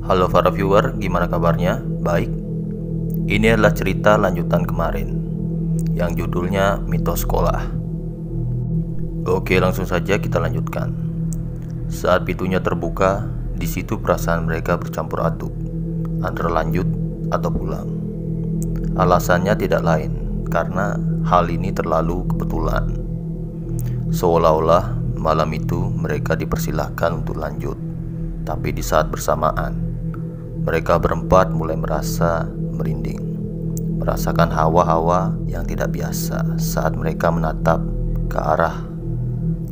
Halo para viewer, gimana kabarnya? Baik. Ini adalah cerita lanjutan kemarin yang judulnya Mitos Sekolah. Oke, langsung saja kita lanjutkan. Saat pintunya terbuka, di situ perasaan mereka bercampur aduk antara lanjut atau pulang. Alasannya tidak lain karena hal ini terlalu kebetulan. Seolah-olah malam itu mereka dipersilahkan untuk lanjut. Tapi di saat bersamaan, mereka berempat mulai merasa merinding, merasakan hawa-hawa yang tidak biasa saat mereka menatap ke arah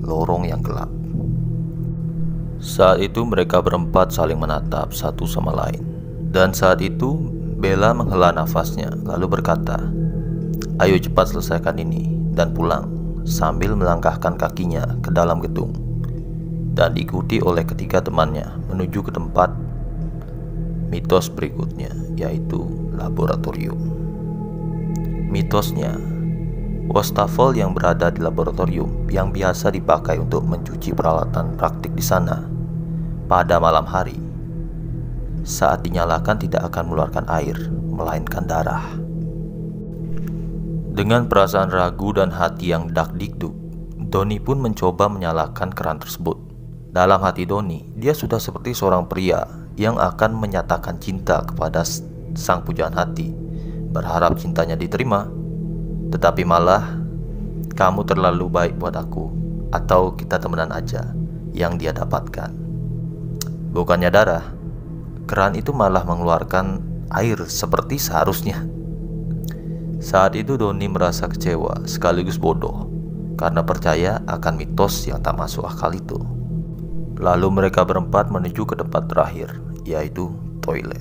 lorong yang gelap. Saat itu mereka berempat saling menatap satu sama lain. Dan saat itu Bella menghela nafasnya lalu berkata, "Ayo cepat selesaikan ini dan pulang," sambil melangkahkan kakinya ke dalam gedung dan diikuti oleh ketiga temannya menuju ke tempat mitos berikutnya, yaitu laboratorium. Mitosnya, wastafel yang berada di laboratorium yang biasa dipakai untuk mencuci peralatan praktik di sana pada malam hari saat dinyalakan tidak akan mengeluarkan air melainkan darah. Dengan perasaan ragu dan hati yang dak-dikduk, Doni pun mencoba menyalakan keran tersebut. Dalam hati Doni, dia sudah seperti seorang pria yang akan menyatakan cinta kepada sang pujaan hati, berharap cintanya diterima. Tetapi malah, "Kamu terlalu baik buat aku," atau "kita temenan aja," yang dia dapatkan. Bukannya darah, keran itu malah mengeluarkan air seperti seharusnya. Saat itu Doni merasa kecewa sekaligus bodoh karena percaya akan mitos yang tak masuk akal itu. Lalu mereka berempat menuju ke tempat terakhir, yaitu toilet.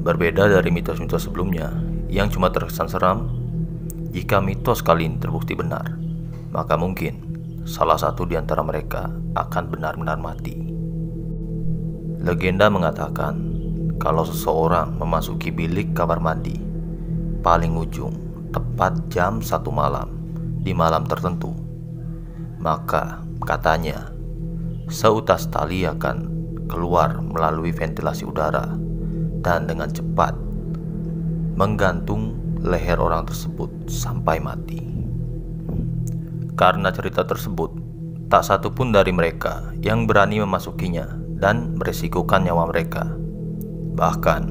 Berbeda dari mitos-mitos sebelumnya yang cuma terkesan seram, jika mitos kali ini terbukti benar, maka mungkin salah satu di antara mereka akan benar-benar mati. Legenda mengatakan kalau seseorang memasuki bilik kamar mandi paling ujung tepat jam 1 malam di malam tertentu, maka katanya seutas tali akan keluar melalui ventilasi udara dan dengan cepat menggantung leher orang tersebut sampai mati. Karena cerita tersebut, tak satu pun dari mereka yang berani memasukinya dan meresikokan nyawa mereka. Bahkan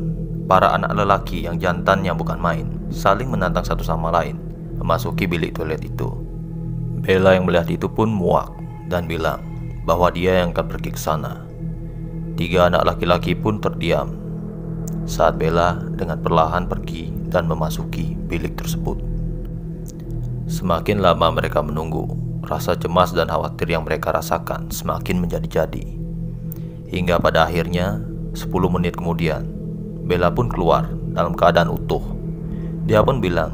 para anak lelaki yang jantannya bukan main saling menantang satu sama lain memasuki bilik toilet itu. Bella yang melihat itu pun muak dan bilang bahwa dia yang akan pergi ke sana. 3 anak laki-laki pun terdiam saat Bella dengan perlahan pergi dan memasuki bilik tersebut. Semakin lama mereka menunggu, rasa cemas dan khawatir yang mereka rasakan semakin menjadi-jadi. Hingga pada akhirnya 10 menit kemudian Bella pun keluar dalam keadaan utuh. Dia pun bilang,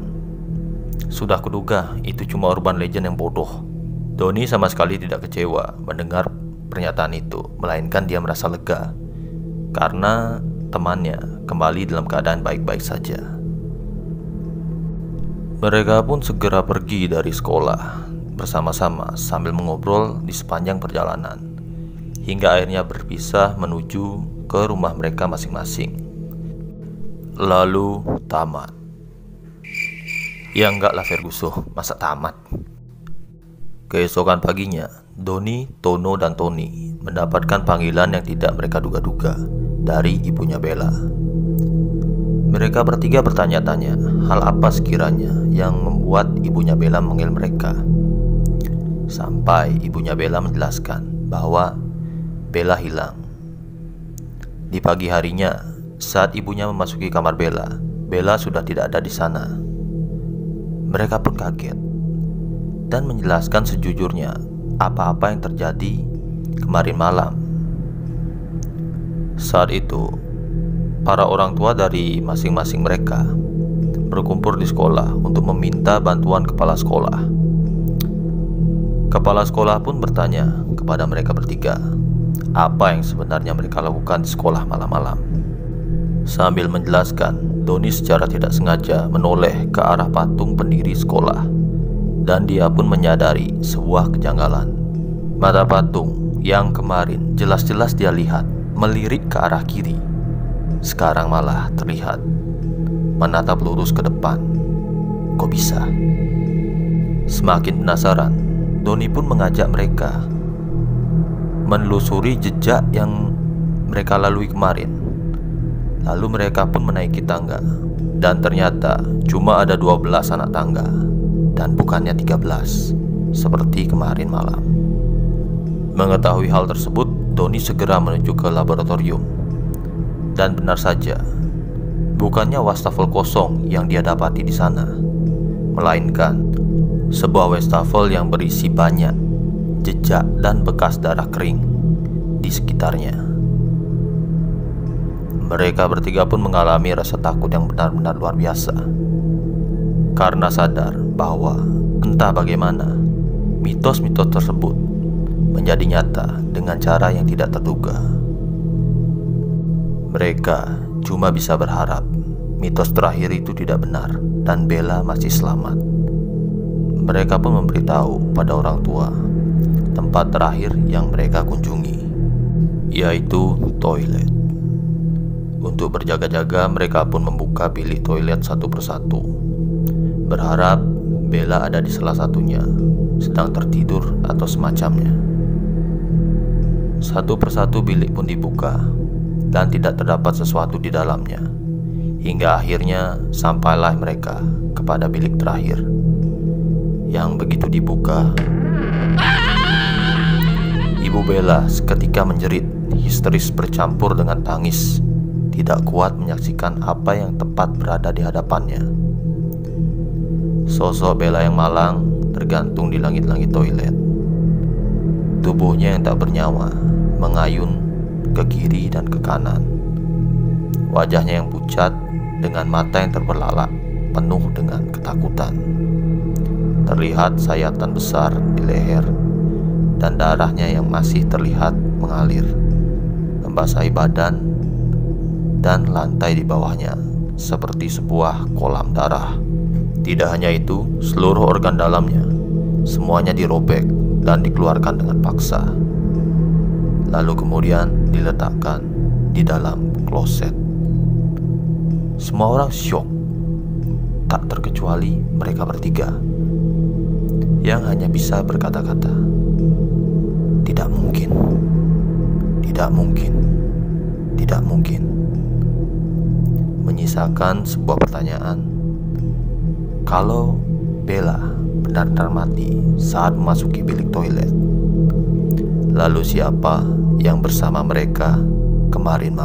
"Sudah kuduga itu cuma urban legend yang bodoh." Doni sama sekali tidak kecewa mendengar pernyataan itu, melainkan dia merasa lega karena temannya kembali dalam keadaan baik-baik saja. Mereka pun segera pergi dari sekolah bersama-sama sambil mengobrol di sepanjang perjalanan hingga akhirnya berpisah menuju ke rumah mereka masing-masing. Lalu tamat. Ya enggak lah Ferguson, masa tamat? Keesokan paginya, Doni, Tono, dan Tony mendapatkan panggilan yang tidak mereka duga-duga dari ibunya Bella. Mereka bertiga bertanya-tanya hal apa sekiranya yang membuat ibunya Bella memanggil mereka. Sampai ibunya Bella menjelaskan bahwa Bella hilang. Di pagi harinya, saat ibunya memasuki kamar Bella, Bella sudah tidak ada di sana. Mereka pun kaget dan menjelaskan sejujurnya apa-apa yang terjadi kemarin malam. Saat itu, para orang tua dari masing-masing mereka berkumpul di sekolah untuk meminta bantuan kepala sekolah. Kepala sekolah pun bertanya kepada mereka bertiga apa yang sebenarnya mereka lakukan di sekolah malam-malam. Sambil menjelaskan, Doni secara tidak sengaja menoleh ke arah patung pendiri sekolah dan dia pun menyadari sebuah kejanggalan. Mata patung yang kemarin jelas-jelas dia lihat melirik ke arah kiri, sekarang malah terlihat menatap lurus ke depan. Kok bisa? Semakin penasaran, Doni pun mengajak mereka menelusuri jejak yang mereka lalui kemarin. Lalu mereka pun menaiki tangga, dan ternyata cuma ada 12 anak tangga dan bukannya 13 seperti kemarin malam. Mengetahui hal tersebut, Doni segera menuju ke laboratorium. Dan benar saja, bukannya wastafel kosong yang dia dapati di sana, melainkan sebuah wastafel yang berisi banyak jejak dan bekas darah kering di sekitarnya. Mereka bertiga pun mengalami rasa takut yang benar-benar luar biasa, karena sadar bahwa entah bagaimana mitos-mitos tersebut menjadi nyata dengan cara yang tidak terduga. Mereka cuma bisa berharap mitos terakhir itu tidak benar dan Bella masih selamat. Mereka pun memberitahu pada orang tua tempat terakhir yang mereka kunjungi, yaitu toilet. Untuk berjaga-jaga, mereka pun membuka bilik toilet satu persatu, berharap Bella ada di salah satunya, sedang tertidur atau semacamnya. Satu persatu bilik pun dibuka dan tidak terdapat sesuatu di dalamnya, hingga akhirnya sampailah mereka kepada bilik terakhir, yang begitu dibuka, Ibu Bella seketika menjerit histeris bercampur dengan tangis, tidak kuat menyaksikan apa yang tepat berada di hadapannya. Sosok Bella yang malang tergantung di langit-langit toilet. Tubuhnya yang tak bernyawa mengayun ke kiri dan ke kanan. Wajahnya yang pucat dengan mata yang terbelalak penuh dengan ketakutan. Terlihat sayatan besar di leher dan darahnya yang masih terlihat mengalir, membasahi badan dan lantai di bawahnya seperti sebuah kolam darah. Tidak hanya itu, seluruh organ dalamnya semuanya dirobek dan dikeluarkan dengan paksa, lalu kemudian diletakkan di dalam kloset. Semua orang syok, tak terkecuali mereka bertiga yang hanya bisa berkata-kata, "Tidak mungkin, tidak mungkin, tidak mungkin." Menyisakan sebuah pertanyaan, kalau Bella benar-benar mati saat memasuki bilik toilet, lalu siapa yang bersama mereka kemarin malam?